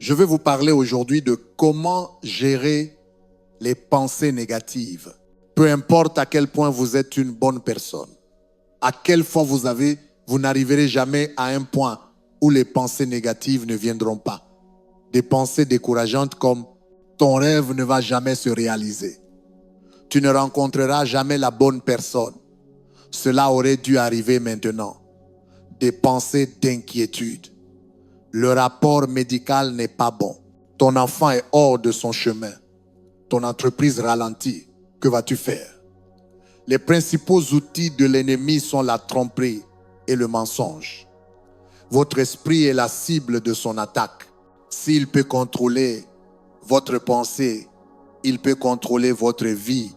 Je vais vous parler aujourd'hui de comment gérer les pensées négatives. Peu importe à quel point vous êtes une bonne personne, à quel point vous n'arriverez jamais à un point où les pensées négatives ne viendront pas. Des pensées décourageantes comme ton rêve ne va jamais se réaliser. Tu ne rencontreras jamais la bonne personne. Cela aurait dû arriver maintenant. Des pensées d'inquiétude. Le rapport médical n'est pas bon. Ton enfant est hors de son chemin. Ton entreprise ralentit. Que vas-tu faire? Les principaux outils de l'ennemi sont la tromperie et le mensonge. Votre esprit est la cible de son attaque. S'il peut contrôler votre pensée, il peut contrôler votre vie.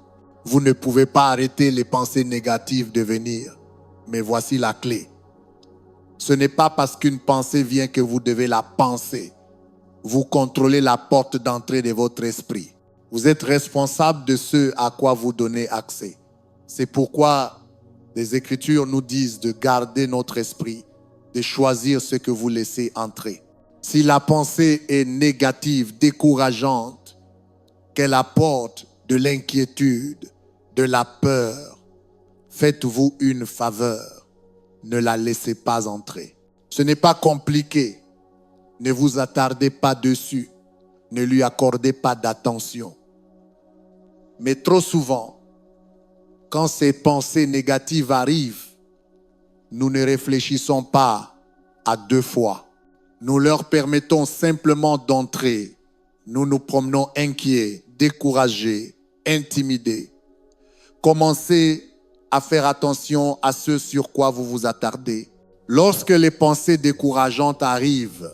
Vous ne pouvez pas arrêter les pensées négatives de venir. Mais voici la clé. Ce n'est pas parce qu'une pensée vient que vous devez la penser. Vous contrôlez la porte d'entrée de votre esprit. Vous êtes responsable de ce à quoi vous donnez accès. C'est pourquoi les Écritures nous disent de garder notre esprit, de choisir ce que vous laissez entrer. Si la pensée est négative, décourageante, qu'elle apporte de l'inquiétude, de la peur, faites-vous une faveur. Ne la laissez pas entrer. Ce n'est pas compliqué. Ne vous attardez pas dessus. Ne lui accordez pas d'attention. Mais trop souvent, quand ces pensées négatives arrivent, nous ne réfléchissons pas à deux fois. Nous leur permettons simplement d'entrer. Nous nous promenons inquiets, découragés, intimidés. Commencez à faire attention à ce sur quoi vous vous attardez. Lorsque les pensées décourageantes arrivent,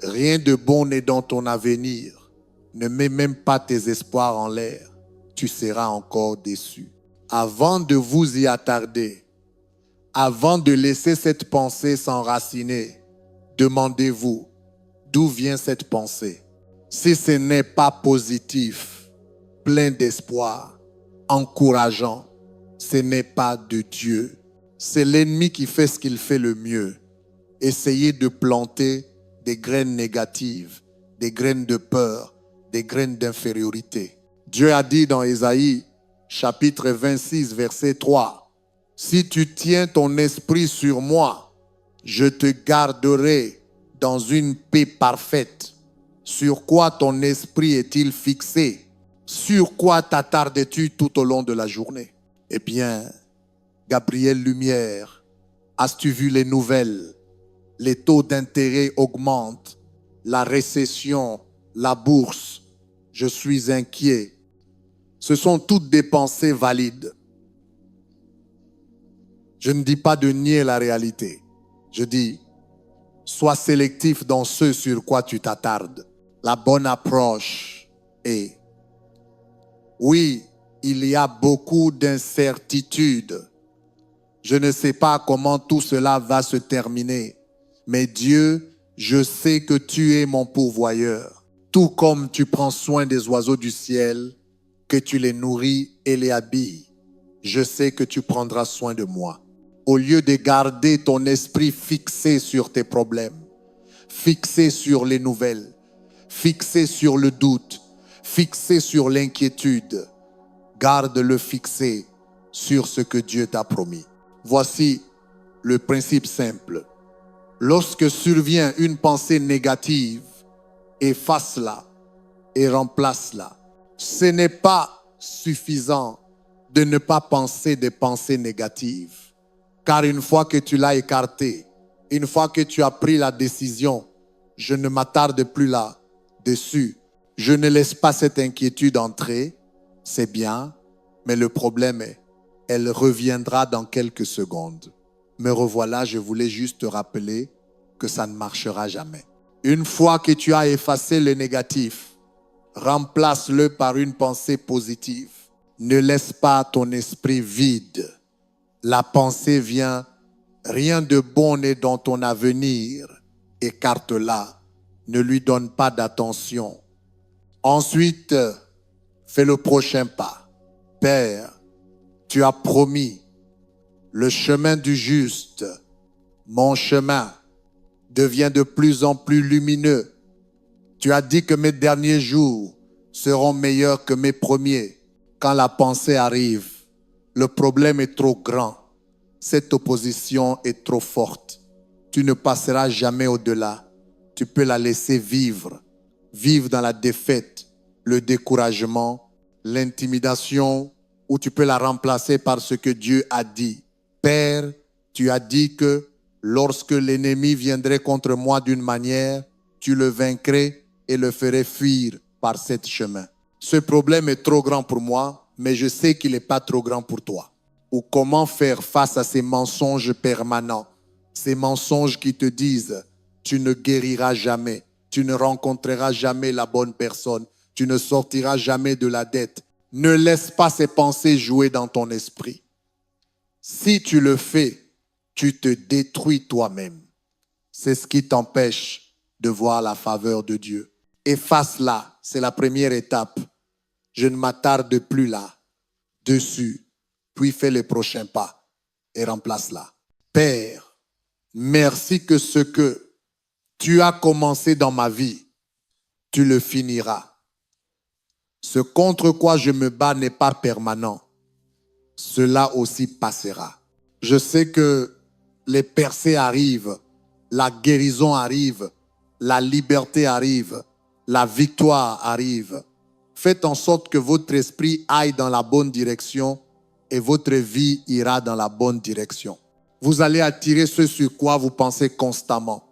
rien de bon n'est dans ton avenir. Ne mets même pas tes espoirs en l'air. Tu seras encore déçu. Avant de vous y attarder, avant de laisser cette pensée s'enraciner, demandez-vous d'où vient cette pensée. Si ce n'est pas positif, plein d'espoir, encourageant, ce n'est pas de Dieu. C'est l'ennemi qui fait ce qu'il fait le mieux. Essayez de planter des graines négatives, des graines de peur, des graines d'infériorité. Dieu a dit dans Ésaïe, chapitre 26, verset 3, « Si tu tiens ton esprit sur moi, je te garderai dans une paix parfaite. » Sur quoi ton esprit est-il fixé? Sur quoi t'attardes-tu tout au long de la journée? Eh bien, Gabriel Lumière, as-tu vu les nouvelles? Les taux d'intérêt augmentent, la récession, la bourse. Je suis inquiet. Ce sont toutes des pensées valides. Je ne dis pas de nier la réalité. Je dis, sois sélectif dans ce sur quoi tu t'attardes. La bonne approche est, oui, il y a beaucoup d'incertitudes. Je ne sais pas comment tout cela va se terminer. Mais Dieu, je sais que tu es mon pourvoyeur. Tout comme tu prends soin des oiseaux du ciel, que tu les nourris et les habilles, je sais que tu prendras soin de moi. Au lieu de garder ton esprit fixé sur tes problèmes, fixé sur les nouvelles, fixé sur le doute, fixé sur l'inquiétude, garde-le fixé sur ce que Dieu t'a promis. Voici le principe simple. Lorsque survient une pensée négative, efface-la et remplace-la. Ce n'est pas suffisant de ne pas penser des pensées négatives. Car une fois que tu l'as écartée, une fois que tu as pris la décision, je ne m'attarde plus là-dessus. Je ne laisse pas cette inquiétude entrer, c'est bien, mais le problème est, elle reviendra dans quelques secondes. Me revoilà, je voulais juste te rappeler que ça ne marchera jamais. Une fois que tu as effacé le négatif, remplace-le par une pensée positive. Ne laisse pas ton esprit vide. La pensée vient, rien de bon n'est dans ton avenir. Écarte-la. Ne lui donne pas d'attention. Ensuite, fais le prochain pas. Père, tu as promis le chemin du juste, mon chemin, devient de plus en plus lumineux. Tu as dit que mes derniers jours seront meilleurs que mes premiers. Quand la pensée arrive, le problème est trop grand. Cette opposition est trop forte. Tu ne passeras jamais au-delà. Tu peux la laisser vivre. Vivre dans la défaite, le découragement, l'intimidation, ou tu peux la remplacer par ce que Dieu a dit. Père, tu as dit que lorsque l'ennemi viendrait contre moi d'une manière, tu le vaincrais et le ferais fuir par cet chemin. Ce problème est trop grand pour moi, mais je sais qu'il n'est pas trop grand pour toi. Ou comment faire face à ces mensonges permanents, ces mensonges qui te disent « tu ne guériras jamais, tu ne rencontreras jamais la bonne personne, tu ne sortiras jamais de la dette ». Ne laisse pas ces pensées jouer dans ton esprit. Si tu le fais, tu te détruis toi-même. C'est ce qui t'empêche de voir la faveur de Dieu. Efface-la, c'est la première étape. Je ne m'attarde plus là, dessus, puis fais les prochains pas et remplace-la. Père, merci que ce que tu as commencé dans ma vie, tu le finiras. Ce contre quoi je me bats n'est pas permanent. Cela aussi passera. Je sais que les percées arrivent, la guérison arrive, la liberté arrive, la victoire arrive. Faites en sorte que votre esprit aille dans la bonne direction et votre vie ira dans la bonne direction. Vous allez attirer ce sur quoi vous pensez constamment.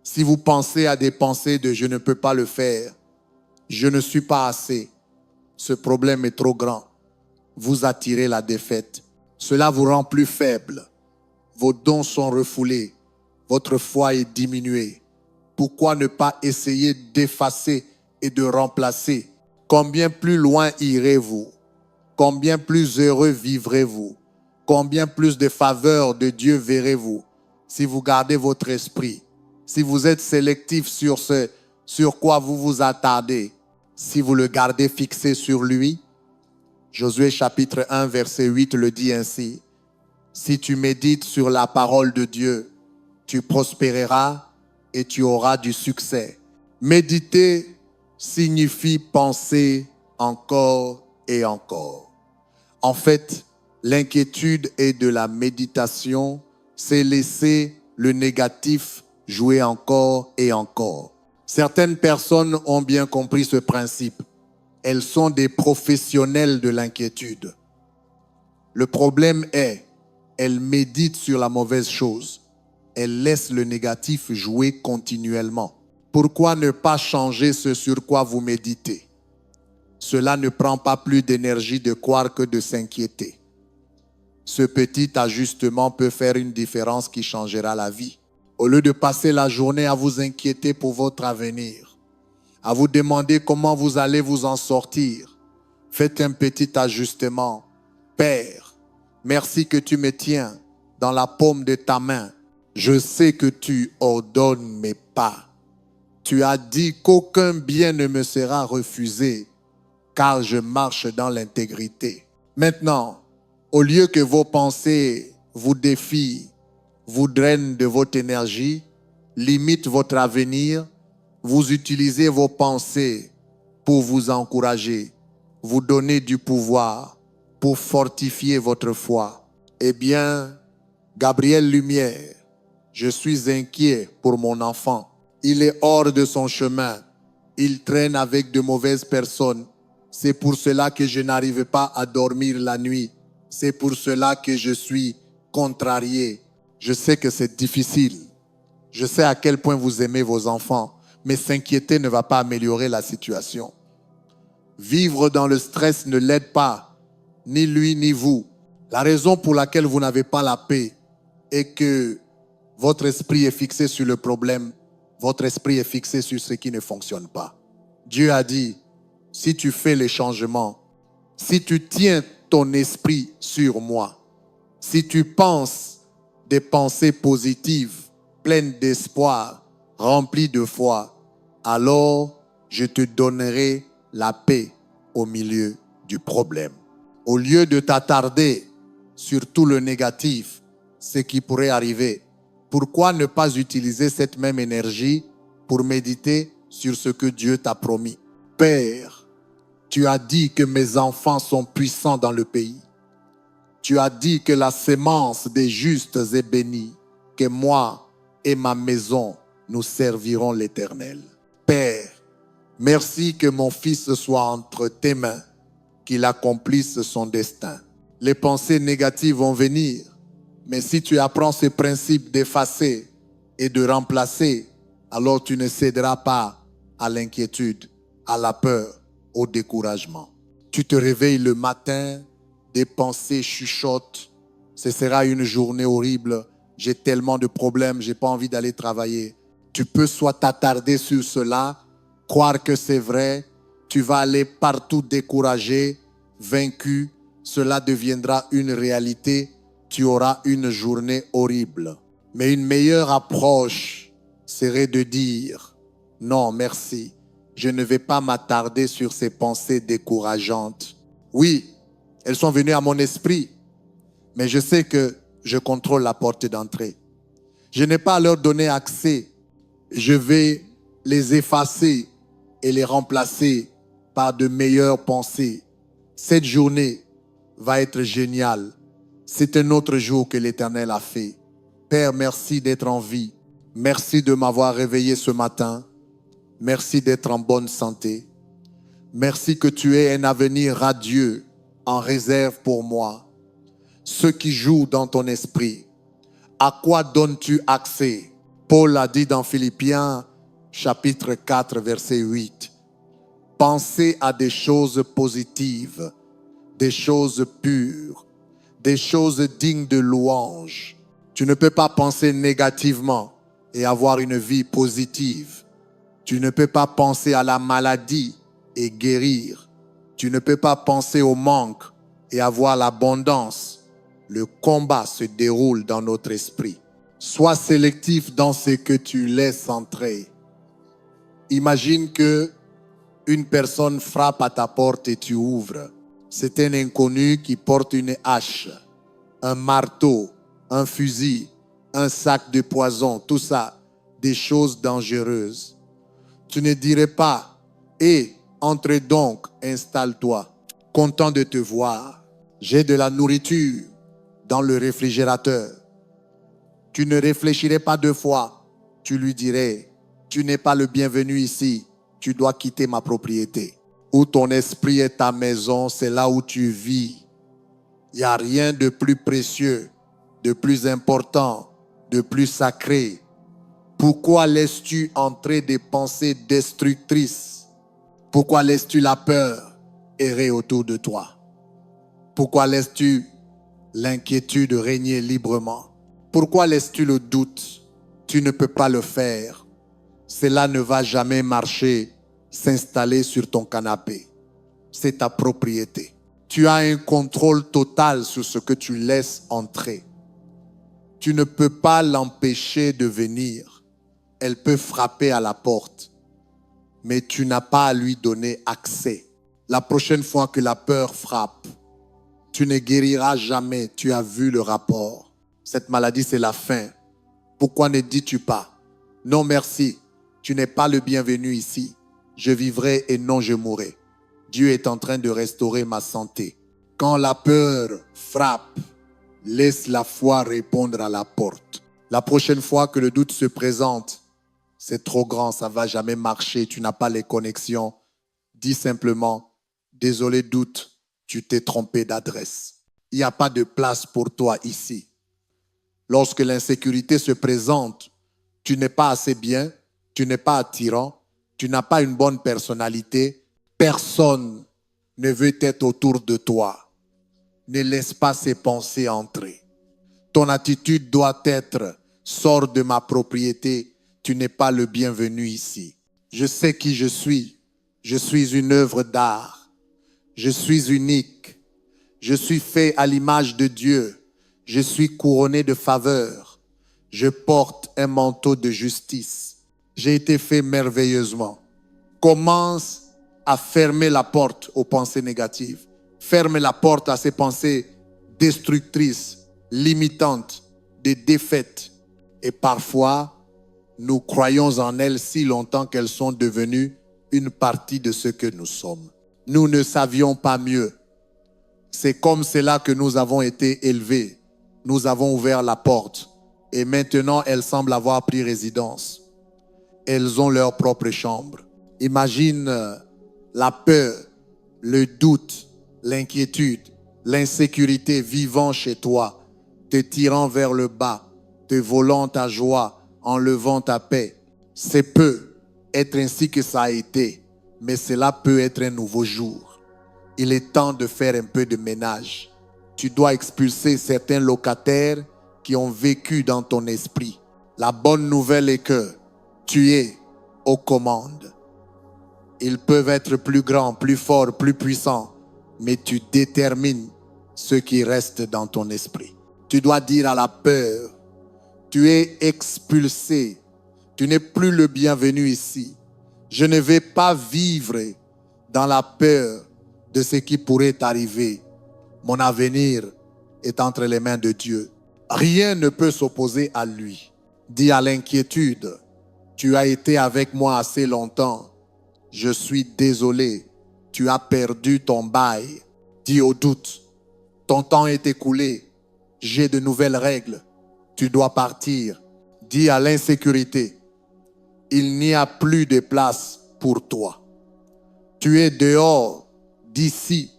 Si vous pensez à des pensées de « je ne peux pas le faire », je ne suis pas assez. Ce problème est trop grand. Vous attirez la défaite. Cela vous rend plus faible. Vos dons sont refoulés. Votre foi est diminuée. Pourquoi ne pas essayer d'effacer et de remplacer? Combien plus loin irez-vous? Combien plus heureux vivrez-vous? Combien plus de faveurs de Dieu verrez-vous si vous gardez votre esprit? Si vous êtes sélectif sur ce sur quoi vous vous attardez, si vous le gardez fixé sur lui. Josué chapitre 1 verset 8 le dit ainsi. Si tu médites sur la parole de Dieu, tu prospéreras et tu auras du succès. Méditer signifie penser encore et encore. En fait, l'inquiétude est de la méditation, c'est laisser le négatif jouer encore et encore. Certaines personnes ont bien compris ce principe. Elles sont des professionnels de l'inquiétude. Le problème est, elles méditent sur la mauvaise chose. Elles laissent le négatif jouer continuellement. Pourquoi ne pas changer ce sur quoi vous méditez? Cela ne prend pas plus d'énergie de croire que de s'inquiéter. Ce petit ajustement peut faire une différence qui changera la vie. Au lieu de passer la journée à vous inquiéter pour votre avenir, à vous demander comment vous allez vous en sortir, faites un petit ajustement. Père, merci que tu me tiens dans la paume de ta main. Je sais que tu ordonnes mes pas. Tu as dit qu'aucun bien ne me sera refusé, car je marche dans l'intégrité. Maintenant, au lieu que vos pensées vous défient, vous drainent de votre énergie, limitent votre avenir, vous utilisez vos pensées pour vous encourager, vous donner du pouvoir, pour fortifier votre foi. Eh bien, Gabriel Lumière, je suis inquiet pour mon enfant. Il est hors de son chemin. Il traîne avec de mauvaises personnes. C'est pour cela que je n'arrive pas à dormir la nuit. C'est pour cela que je suis contrarié. Je sais que c'est difficile. Je sais à quel point vous aimez vos enfants. Mais s'inquiéter ne va pas améliorer la situation. Vivre dans le stress ne l'aide pas, ni lui ni vous. La raison pour laquelle vous n'avez pas la paix est que votre esprit est fixé sur le problème. Votre esprit est fixé sur ce qui ne fonctionne pas. Dieu a dit, si tu fais les changements, si tu tiens ton esprit sur moi, si tu penses des pensées positives, pleines d'espoir, remplies de foi, alors je te donnerai la paix au milieu du problème. Au lieu de t'attarder sur tout le négatif, ce qui pourrait arriver, pourquoi ne pas utiliser cette même énergie pour méditer sur ce que Dieu t'a promis. Père, tu as dit que mes enfants sont puissants dans le pays. Tu as dit que la sémence des justes est bénie, que moi et ma maison, nous servirons l'Éternel. Père, merci que mon fils soit entre tes mains, qu'il accomplisse son destin. Les pensées négatives vont venir, mais si tu apprends ce principe d'effacer et de remplacer, alors tu ne céderas pas à l'inquiétude, à la peur, au découragement. Tu te réveilles le matin, des pensées chuchotent. Ce sera une journée horrible. J'ai tellement de problèmes, j'ai pas envie d'aller travailler. Tu peux soit t'attarder sur cela, croire que c'est vrai. Tu vas aller partout découragé, vaincu. Cela deviendra une réalité. Tu auras une journée horrible. Mais une meilleure approche serait de dire « Non, merci. Je ne vais pas m'attarder sur ces pensées décourageantes. Oui, elles sont venues à mon esprit, mais je sais que je contrôle la porte d'entrée. Je n'ai pas à leur donner accès. Je vais les effacer et les remplacer par de meilleures pensées. Cette journée va être géniale. C'est un autre jour que l'Éternel a fait. Père, merci d'être en vie. Merci de m'avoir réveillé ce matin. Merci d'être en bonne santé. Merci que tu aies un avenir radieux en réserve pour moi. Ceux qui jouent dans ton esprit, à quoi donnes-tu accès? Paul a dit dans Philippiens chapitre 4 verset 8. Pensez à des choses positives, des choses pures, des choses dignes de louange. Tu ne peux pas penser négativement et avoir une vie positive. Tu ne peux pas penser à la maladie et guérir. Tu ne peux pas penser au manque et avoir l'abondance. Le combat se déroule dans notre esprit. Sois sélectif dans ce que tu laisses entrer. Imagine que une personne frappe à ta porte et tu ouvres. C'est un inconnu qui porte une hache, un marteau, un fusil, un sac de poison, tout ça, des choses dangereuses. Tu ne dirais pas, entre donc, installe-toi, content de te voir. J'ai de la nourriture dans le réfrigérateur. Tu ne réfléchirais pas deux fois. Tu lui dirais, tu n'es pas le bienvenu ici. Tu dois quitter ma propriété. Où ton esprit est ta maison, c'est là où tu vis. Il n'y a rien de plus précieux, de plus important, de plus sacré. Pourquoi laisses-tu entrer des pensées destructrices? Pourquoi laisses-tu la peur errer autour de toi? Pourquoi laisses-tu l'inquiétude régner librement? Pourquoi laisses-tu le doute? Tu ne peux pas le faire. Cela ne va jamais marcher, s'installer sur ton canapé. C'est ta propriété. Tu as un contrôle total sur ce que tu laisses entrer. Tu ne peux pas l'empêcher de venir. Elle peut frapper à la porte, mais tu n'as pas à lui donner accès. La prochaine fois que la peur frappe, tu ne guériras jamais. Tu as vu le rapport. Cette maladie, c'est la fin. Pourquoi ne dis-tu pas, non merci, tu n'es pas le bienvenu ici. Je vivrai et non je mourrai. Dieu est en train de restaurer ma santé. Quand la peur frappe, laisse la foi répondre à la porte. La prochaine fois que le doute se présente, c'est trop grand, ça ne va jamais marcher, tu n'as pas les connexions. Dis simplement, désolé doute, tu t'es trompé d'adresse. Il n'y a pas de place pour toi ici. Lorsque l'insécurité se présente, tu n'es pas assez bien, tu n'es pas attirant, tu n'as pas une bonne personnalité, personne ne veut être autour de toi. Ne laisse pas ces pensées entrer. Ton attitude doit être, sors de ma propriété, tu n'es pas le bienvenu ici. Je sais qui je suis une œuvre d'art, je suis unique, je suis fait à l'image de Dieu. Je suis couronné de faveur. Je porte un manteau de justice. J'ai été fait merveilleusement. Commence à fermer la porte aux pensées négatives. Ferme la porte à ces pensées destructrices, limitantes, de défaite. Et parfois, Nous croyons en elles si longtemps qu'elles sont devenues une partie de ce que nous sommes. Nous ne savions pas mieux. C'est comme cela que nous avons été élevés. Nous avons ouvert la porte et maintenant elles semblent avoir pris résidence. Elles ont leur propre chambre. Imagine la peur, le doute, l'inquiétude, l'insécurité vivant chez toi, te tirant vers le bas, te volant ta joie, enlevant ta paix. C'est peu être ainsi que ça a été, mais cela peut être un nouveau jour. Il est temps de faire un peu de ménage. Tu dois expulser certains locataires qui ont vécu dans ton esprit. La bonne nouvelle est que tu es aux commandes. Ils peuvent être plus grands, plus forts, plus puissants, mais tu détermines ce qui reste dans ton esprit. Tu dois dire à la peur, tu es expulsé, tu n'es plus le bienvenu ici. Je ne vais pas vivre dans la peur de ce qui pourrait arriver. Mon avenir est entre les mains de Dieu. Rien ne peut s'opposer à lui. Dis à l'inquiétude, tu as été avec moi assez longtemps. Je suis désolé, tu as perdu ton bail. Dis au doute, ton temps est écoulé. J'ai de nouvelles règles. Tu dois partir. Dis à l'insécurité, il n'y a plus de place pour toi. Tu es dehors, d'ici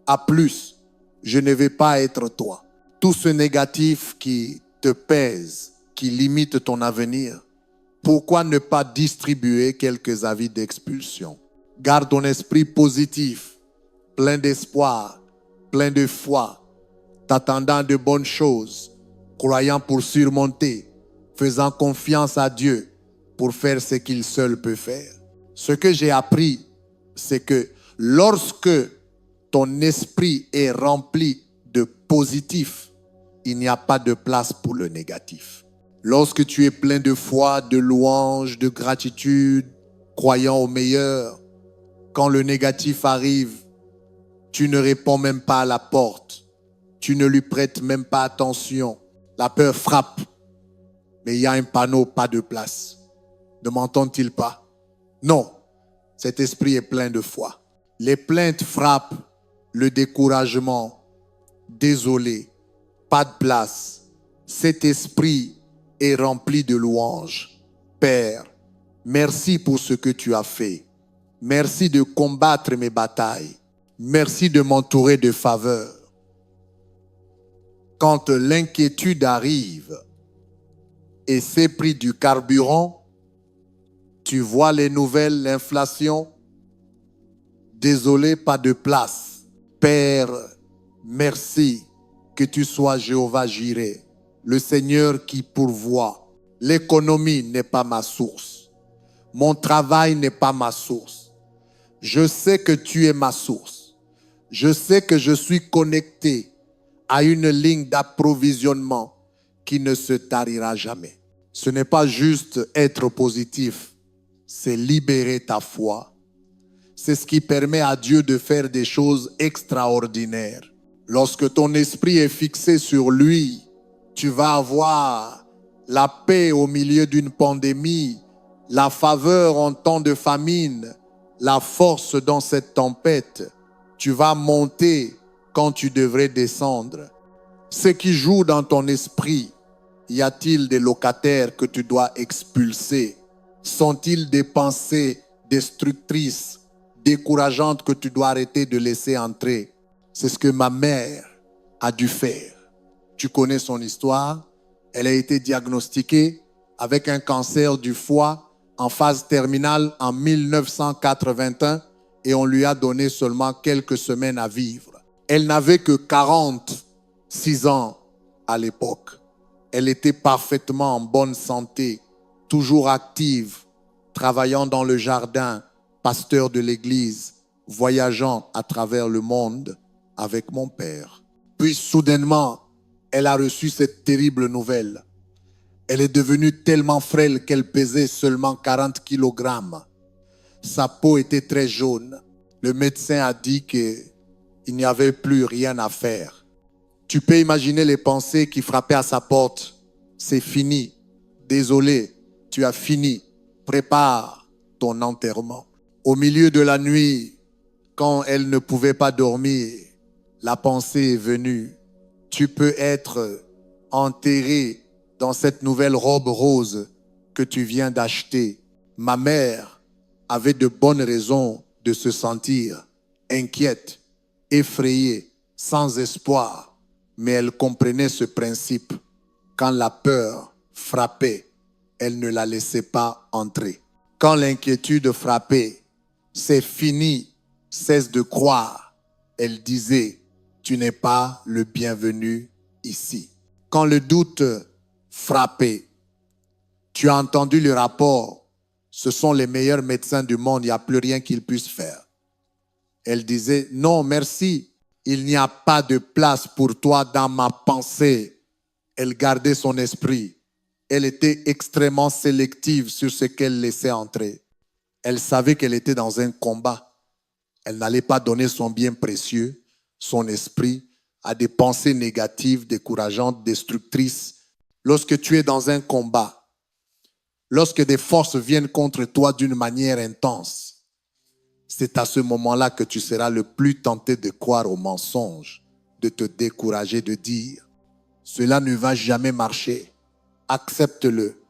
à plus. Je ne vais pas être toi. Tout ce négatif qui te pèse, qui limite ton avenir, pourquoi ne pas distribuer quelques avis d'expulsion? Garde ton esprit positif, plein d'espoir, plein de foi, t'attendant de bonnes choses, croyant pour surmonter, faisant confiance à Dieu pour faire ce qu'il seul peut faire. Ce que j'ai appris, c'est que lorsque ton esprit est rempli de positif, il n'y a pas de place pour le négatif. Lorsque tu es plein de foi, de louange, de gratitude, croyant au meilleur, quand le négatif arrive, tu ne réponds même pas à la porte. Tu ne lui prêtes même pas attention. La peur frappe, mais il y a un panneau, pas de place. Ne m'entend-il pas? Non, cet esprit est plein de foi. Les plaintes frappent, le découragement, désolé, pas de place. Cet esprit est rempli de louanges. Père, merci pour ce que tu as fait. Merci de combattre mes batailles. Merci de m'entourer de faveurs. Quand l'inquiétude arrive et c'est pris du carburant, tu vois les nouvelles, l'inflation. Désolé, pas de place. Père, merci que tu sois Jéhovah Jireh, le Seigneur qui pourvoit. L'économie n'est pas ma source. Mon travail n'est pas ma source. Je sais que tu es ma source. Je sais que je suis connecté à une ligne d'approvisionnement qui ne se tarira jamais. Ce n'est pas juste être positif, c'est libérer ta foi. C'est ce qui permet à Dieu de faire des choses extraordinaires. Lorsque ton esprit est fixé sur lui, tu vas avoir la paix au milieu d'une pandémie, la faveur en temps de famine, la force dans cette tempête. Tu vas monter quand tu devrais descendre. Ce qui joue dans ton esprit, y a-t-il des locataires que tu dois expulser? Sont-ils des pensées destructrices, décourageantes que tu dois arrêter de laisser entrer? C'est ce que ma mère a dû faire. Tu connais son histoire. Elle a été diagnostiquée avec un cancer du foie en phase terminale en 1981 et on lui a donné seulement quelques semaines à vivre. Elle n'avait que 46 ans à l'époque. Elle était parfaitement en bonne santé, toujours active, travaillant dans le jardin, pasteur de l'église, voyageant à travers le monde avec mon père. Puis soudainement, elle a reçu cette terrible nouvelle. Elle est devenue tellement frêle qu'elle pesait seulement 40 kilogrammes. Sa peau était très jaune. Le médecin a dit qu'il n'y avait plus rien à faire. Tu peux imaginer les pensées qui frappaient à sa porte. C'est fini. Désolé, tu as fini. Prépare ton enterrement. Au milieu de la nuit, quand elle ne pouvait pas dormir, la pensée est venue. Tu peux être enterré dans cette nouvelle robe rose que tu viens d'acheter. Ma mère avait de bonnes raisons de se sentir inquiète, effrayée, sans espoir, mais elle comprenait ce principe. Quand la peur frappait, elle ne la laissait pas entrer. Quand l'inquiétude frappait, c'est fini, cesse de croire. Elle disait, tu n'es pas le bienvenu ici. Quand le doute frappait, tu as entendu le rapport, ce sont les meilleurs médecins du monde, il n'y a plus rien qu'ils puissent faire. Elle disait, non, merci, il n'y a pas de place pour toi dans ma pensée. Elle gardait son esprit. Elle était extrêmement sélective sur ce qu'elle laissait entrer. Elle savait qu'elle était dans un combat. Elle n'allait pas donner son bien précieux, son esprit, à des pensées négatives, décourageantes, destructrices. Lorsque tu es dans un combat, lorsque des forces viennent contre toi d'une manière intense, c'est à ce moment-là que tu seras le plus tenté de croire au mensonge, de te décourager, de dire, cela ne va jamais marcher. Accepte-le.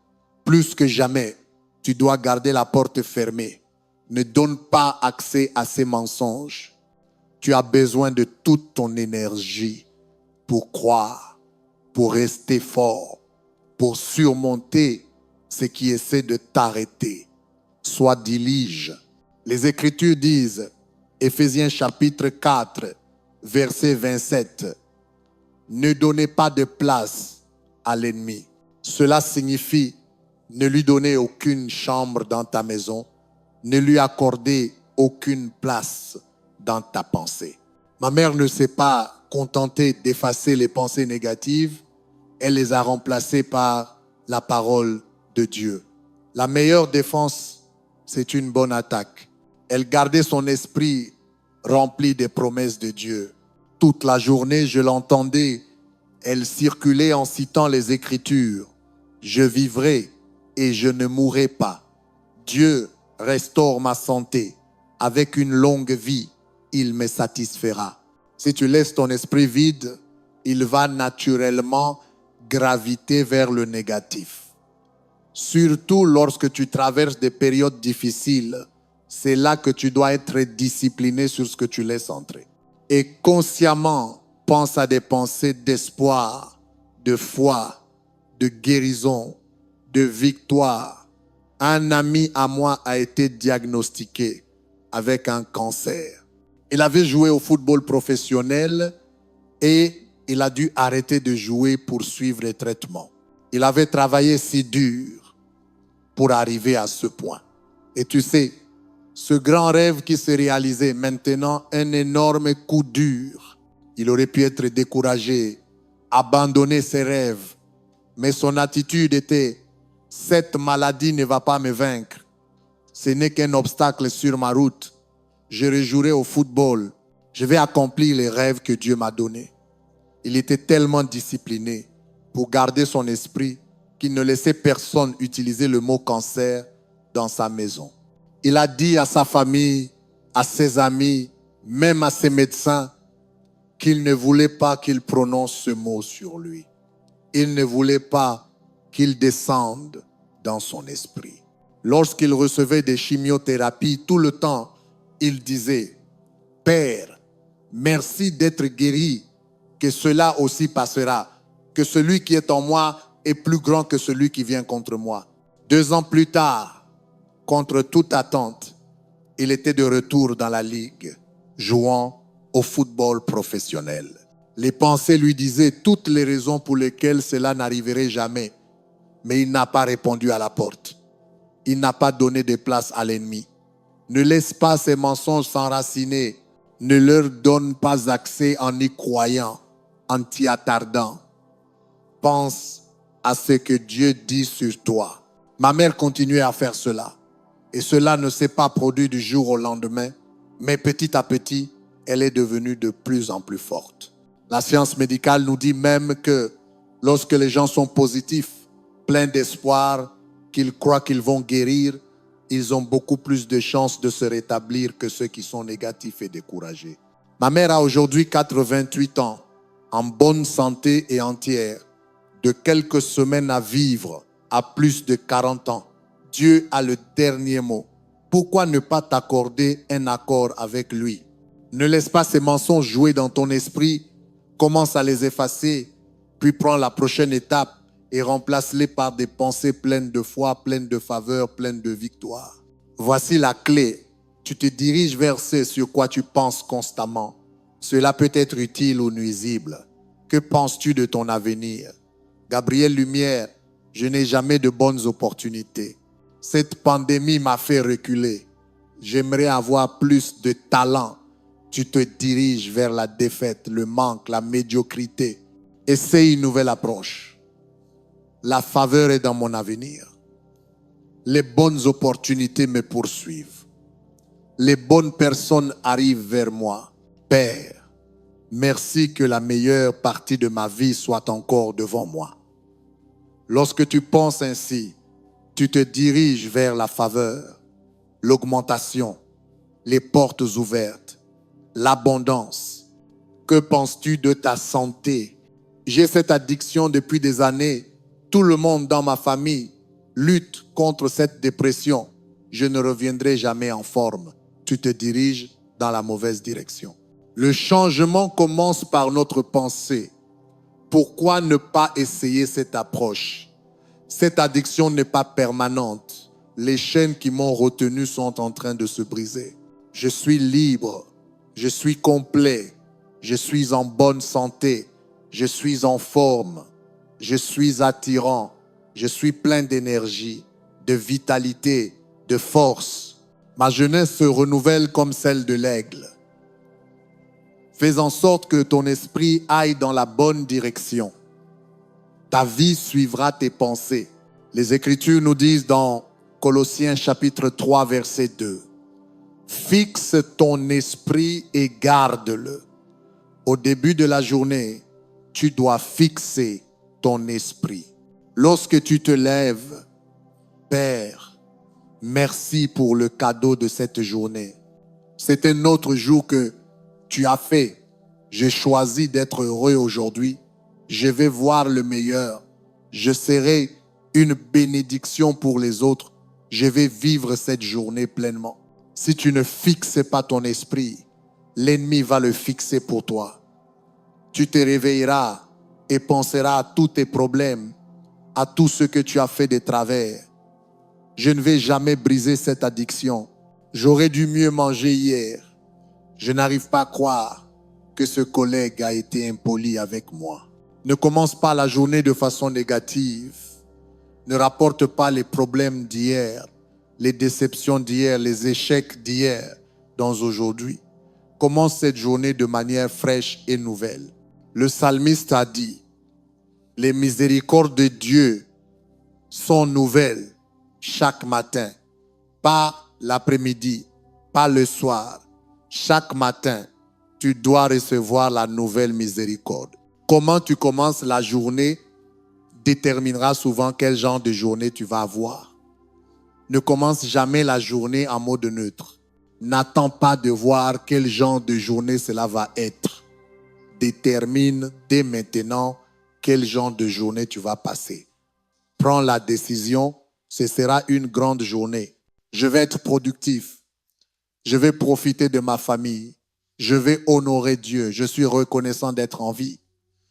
Plus que jamais, tu dois garder la porte fermée. Ne donne pas accès à ces mensonges. Tu as besoin de toute ton énergie pour croire, pour rester fort, pour surmonter ce qui essaie de t'arrêter. Sois diligent. Les Écritures disent, Éphésiens chapitre 4, verset 27, ne donnez pas de place à l'ennemi. Cela signifie ne lui donner aucune chambre dans ta maison, ne lui accorder aucune place dans ta pensée. Ma mère ne s'est pas contentée d'effacer les pensées négatives, elle les a remplacées par la parole de Dieu. La meilleure défense, c'est une bonne attaque. Elle gardait son esprit rempli des promesses de Dieu. Toute la journée, je l'entendais. Elle circulait en citant les Écritures. Je vivrai et je ne mourrai pas. Dieu restaure ma santé. Avec une longue vie, il me satisfera. Si tu laisses ton esprit vide, il va naturellement graviter vers le négatif. Surtout lorsque tu traverses des périodes difficiles, c'est là que tu dois être discipliné sur ce que tu laisses entrer. Et consciemment, pense à des pensées d'espoir, de foi, de guérison, de victoire. Un ami à moi a été diagnostiqué avec un cancer. Il avait joué au football professionnel et il a dû arrêter de jouer pour suivre les traitements. Il avait travaillé si dur pour arriver à ce point. Et tu sais, ce grand rêve qui s'est réalisé, maintenant un énorme coup dur. Il aurait pu être découragé, abandonner ses rêves. Mais son attitude était, cette maladie ne va pas me vaincre. Ce n'est qu'un obstacle sur ma route. Je rejouerai au football. Je vais accomplir les rêves que Dieu m'a donnés. Il était tellement discipliné pour garder son esprit qu'il ne laissait personne utiliser le mot cancer dans sa maison. Il a dit à sa famille, à ses amis, même à ses médecins, qu'il ne voulait pas qu'il prononce ce mot sur lui. Il ne voulait pas qu'il descende dans son esprit. Lorsqu'il recevait des chimiothérapies, tout le temps, il disait, « Père, merci d'être guéri, que cela aussi passera, que celui qui est en moi est plus grand que celui qui vient contre moi. » 2 ans plus tard, contre toute attente, il était de retour dans la ligue, jouant au football professionnel. Les pensées lui disaient toutes les raisons pour lesquelles cela n'arriverait jamais, mais il n'a pas répondu à la porte. Il n'a pas donné de place à l'ennemi. Ne laisse pas ces mensonges s'enraciner. Ne leur donne pas accès en y croyant, en t'y attardant. Pense à ce que Dieu dit sur toi. Ma mère continuait à faire cela. Et cela ne s'est pas produit du jour au lendemain, mais petit à petit, elle est devenue de plus en plus forte. La science médicale nous dit même que lorsque les gens sont positifs, pleins d'espoir, qu'ils croient qu'ils vont guérir, ils ont beaucoup plus de chances de se rétablir que ceux qui sont négatifs et découragés. Ma mère a aujourd'hui 88 ans, en bonne santé et entière, de quelques semaines à vivre à plus de 40 ans. Dieu a le dernier mot. Pourquoi ne pas t'accorder un accord avec lui? Ne laisse pas ces mensonges jouer dans ton esprit. Commence à les effacer, puis prends la prochaine étape et remplace-les par des pensées pleines de foi, pleines de faveur, pleines de victoire. Voici la clé. Tu te diriges vers ce sur quoi tu penses constamment. Cela peut être utile ou nuisible. Que penses-tu de ton avenir? Gabriel Lumière, je n'ai jamais de bonnes opportunités. Cette pandémie m'a fait reculer. J'aimerais avoir plus de talent. Tu te diriges vers la défaite, le manque, la médiocrité. Essaye une nouvelle approche. La faveur est dans mon avenir. Les bonnes opportunités me poursuivent. Les bonnes personnes arrivent vers moi. Père, merci que la meilleure partie de ma vie soit encore devant moi. Lorsque tu penses ainsi, tu te diriges vers la faveur, l'augmentation, les portes ouvertes, l'abondance. Que penses-tu de ta santé? J'ai cette addiction depuis des années. Tout le monde dans ma famille lutte contre cette dépression. Je ne reviendrai jamais en forme. Tu te diriges dans la mauvaise direction. Le changement commence par notre pensée. Pourquoi ne pas essayer cette approche? Cette addiction n'est pas permanente. Les chaînes qui m'ont retenu sont en train de se briser. Je suis libre. Je suis complet. Je suis en bonne santé. Je suis en forme. Je suis attirant. Je suis plein d'énergie, de vitalité, de force. Ma jeunesse se renouvelle comme celle de l'aigle. Fais en sorte que ton esprit aille dans la bonne direction. Ta vie suivra tes pensées. Les Écritures nous disent dans Colossiens chapitre 3, verset 2. Fixe ton esprit et garde-le. Au début de la journée, tu dois fixer ton esprit. Lorsque tu te lèves, Père, merci pour le cadeau de cette journée. C'est un autre jour que tu as fait. J'ai choisi d'être heureux aujourd'hui. Je vais voir le meilleur. Je serai une bénédiction pour les autres. Je vais vivre cette journée pleinement. Si tu ne fixes pas ton esprit, l'ennemi va le fixer pour toi. Tu te réveilleras et penseras à tous tes problèmes, à tout ce que tu as fait de travers. Je ne vais jamais briser cette addiction. J'aurais dû mieux manger hier. Je n'arrive pas à croire que ce collègue a été impoli avec moi. Ne commence pas la journée de façon négative. Ne rapporte pas les problèmes d'hier, les déceptions d'hier, les échecs d'hier dans aujourd'hui. Commence cette journée de manière fraîche et nouvelle. Le psalmiste a dit, les miséricordes de Dieu sont nouvelles chaque matin, pas l'après-midi, pas le soir. Chaque matin, tu dois recevoir la nouvelle miséricorde. Comment tu commences la journée déterminera souvent quel genre de journée tu vas avoir. Ne commence jamais la journée en mode neutre. N'attends pas de voir quel genre de journée cela va être. Détermine dès maintenant quel genre de journée tu vas passer. Prends la décision, ce sera une grande journée. Je vais être productif. Je vais profiter de ma famille. Je vais honorer Dieu. Je suis reconnaissant d'être en vie.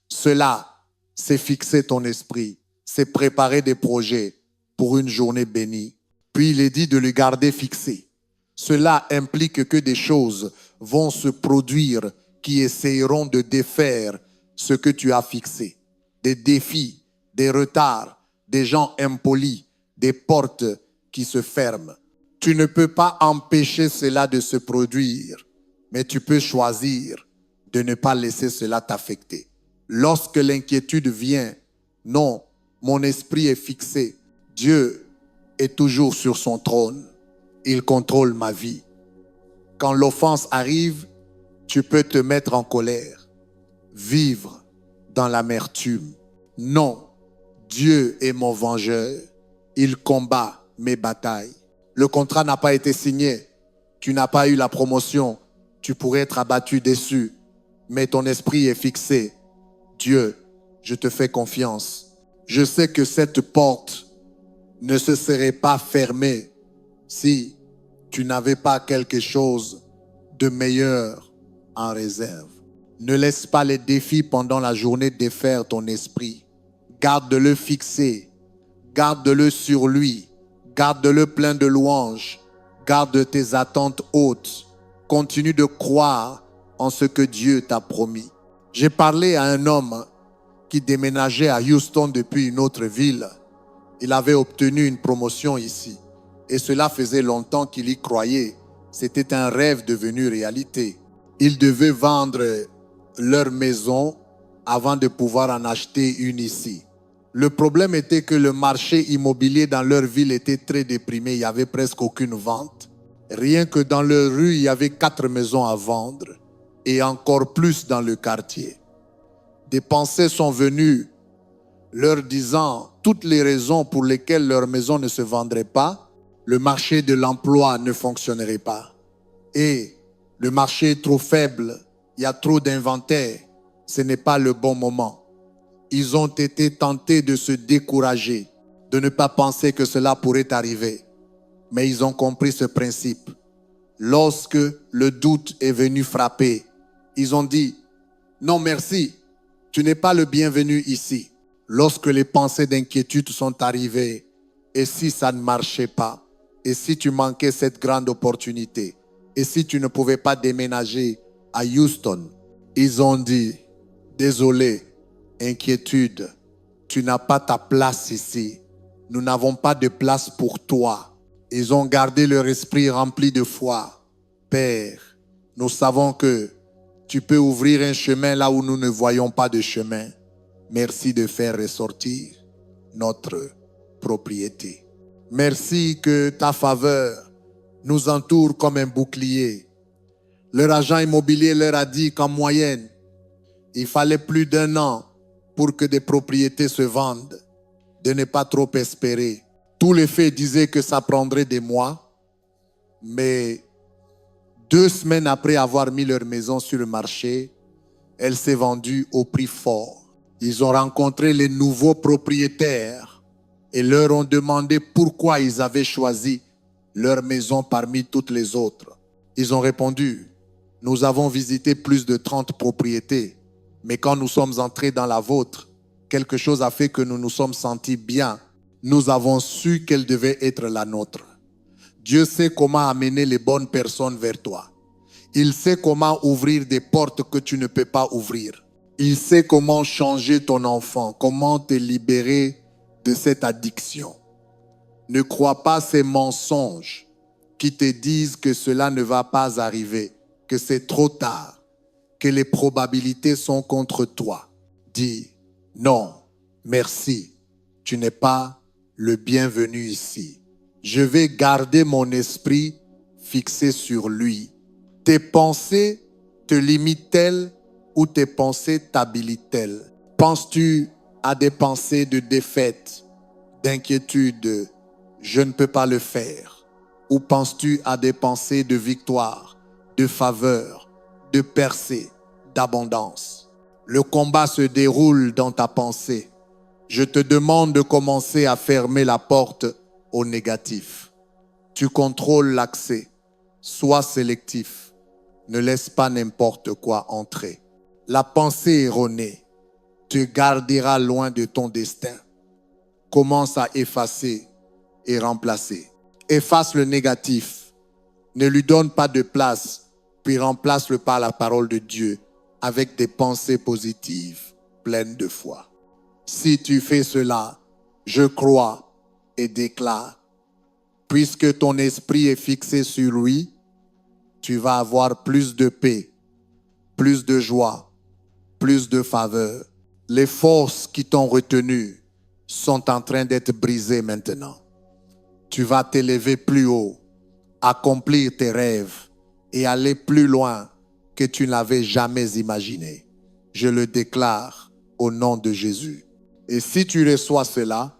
Cela, c'est fixer ton esprit. C'est préparer des projets pour une journée bénie. Puis il est dit de le garder fixé. Cela implique que des choses vont se produire qui essayeront de défaire ce que tu as fixé. Des défis, des retards, des gens impolis, des portes qui se ferment. Tu ne peux pas empêcher cela de se produire, mais tu peux choisir de ne pas laisser cela t'affecter. Lorsque l'inquiétude vient, non, mon esprit est fixé. Dieu est toujours sur son trône. Il contrôle ma vie. Quand l'offense arrive, tu peux te mettre en colère, vivre dans l'amertume. Non, Dieu est mon vengeur. Il combat mes batailles. Le contrat n'a pas été signé. Tu n'as pas eu la promotion. Tu pourrais être abattu, déçu. Mais ton esprit est fixé. Dieu, je te fais confiance. Je sais que cette porte ne se serait pas fermée si tu n'avais pas quelque chose de meilleur en réserve. Ne laisse pas les défis pendant la journée défaire ton esprit. Garde-le fixé. Garde-le sur lui. Garde-le plein de louanges. Garde tes attentes hautes. Continue de croire en ce que Dieu t'a promis. J'ai parlé à un homme qui déménageait à Houston depuis une autre ville. Il avait obtenu une promotion ici. Et cela faisait longtemps qu'il y croyait. C'était un rêve devenu réalité. Ils devaient vendre leur maison avant de pouvoir en acheter une ici. Le problème était que le marché immobilier dans leur ville était très déprimé. Il n'y avait presque aucune vente. Rien que dans leur rue, il y avait 4 maisons à vendre et encore plus dans le quartier. Des pensées sont venues leur disant toutes les raisons pour lesquelles leur maison ne se vendrait pas. Le marché de l'emploi ne fonctionnerait pas. Et le marché est trop faible. Il y a trop d'inventaire. Ce n'est pas le bon moment. Ils ont été tentés de se décourager, de ne pas penser que cela pourrait arriver. Mais ils ont compris ce principe. Lorsque le doute est venu frapper, ils ont dit, non merci, tu n'es pas le bienvenu ici. Lorsque les pensées d'inquiétude sont arrivées, et si ça ne marchait pas, et si tu manquais cette grande opportunité, et si tu ne pouvais pas déménager à Houston, ils ont dit, désolé, inquiétude, tu n'as pas ta place ici. Nous n'avons pas de place pour toi. Ils ont gardé leur esprit rempli de foi. Père, nous savons que tu peux ouvrir un chemin là où nous ne voyons pas de chemin. Merci de faire ressortir notre propriété. Merci que ta faveur nous entoure comme un bouclier. Leur agent immobilier leur a dit qu'en moyenne, il fallait plus d'1 an pour que des propriétés se vendent, de ne pas trop espérer. Tous les faits disaient que ça prendrait des mois, mais 2 semaines après avoir mis leur maison sur le marché, elle s'est vendue au prix fort. Ils ont rencontré les nouveaux propriétaires et leur ont demandé pourquoi ils avaient choisi leur maison parmi toutes les autres. Ils ont répondu, nous avons visité plus de 30 propriétés, mais quand nous sommes entrés dans la vôtre, quelque chose a fait que nous nous sommes sentis bien. Nous avons su quelle devait être la nôtre. Dieu sait comment amener les bonnes personnes vers toi. Il sait comment ouvrir des portes que tu ne peux pas ouvrir. Il sait comment changer ton enfant, comment te libérer de cette addiction. Ne crois pas ces mensonges qui te disent que cela ne va pas arriver, que c'est trop tard, que les probabilités sont contre toi. Dis, non, merci, tu n'es pas le bienvenu ici. Je vais garder mon esprit fixé sur lui. Tes pensées te limitent-elles ou tes pensées t'habilitent-elles? Penses-tu à des pensées de défaite, d'inquiétude, je ne peux pas le faire? Ou penses-tu à des pensées de victoire, de faveur, de percée, d'abondance? Le combat se déroule dans ta pensée. Je te demande de commencer à fermer la porte au négatif. Tu contrôles l'accès. Sois sélectif. Ne laisse pas n'importe quoi entrer. La pensée erronée te gardera loin de ton destin. Commence à effacer et remplacer. Efface le négatif. Ne lui donne pas de place, puis remplace-le par la parole de Dieu avec des pensées positives, pleines de foi. Si tu fais cela, je crois et déclare, puisque ton esprit est fixé sur lui, tu vas avoir plus de paix, plus de joie, plus de faveur. Les forces qui t'ont retenu sont en train d'être brisées maintenant. Tu vas t'élever plus haut, accomplir tes rêves et aller plus loin que tu n'avais jamais imaginé. Je le déclare au nom de Jésus. Et si tu reçois cela,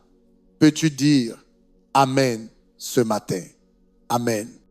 peux-tu dire, Amen ce matin. Amen.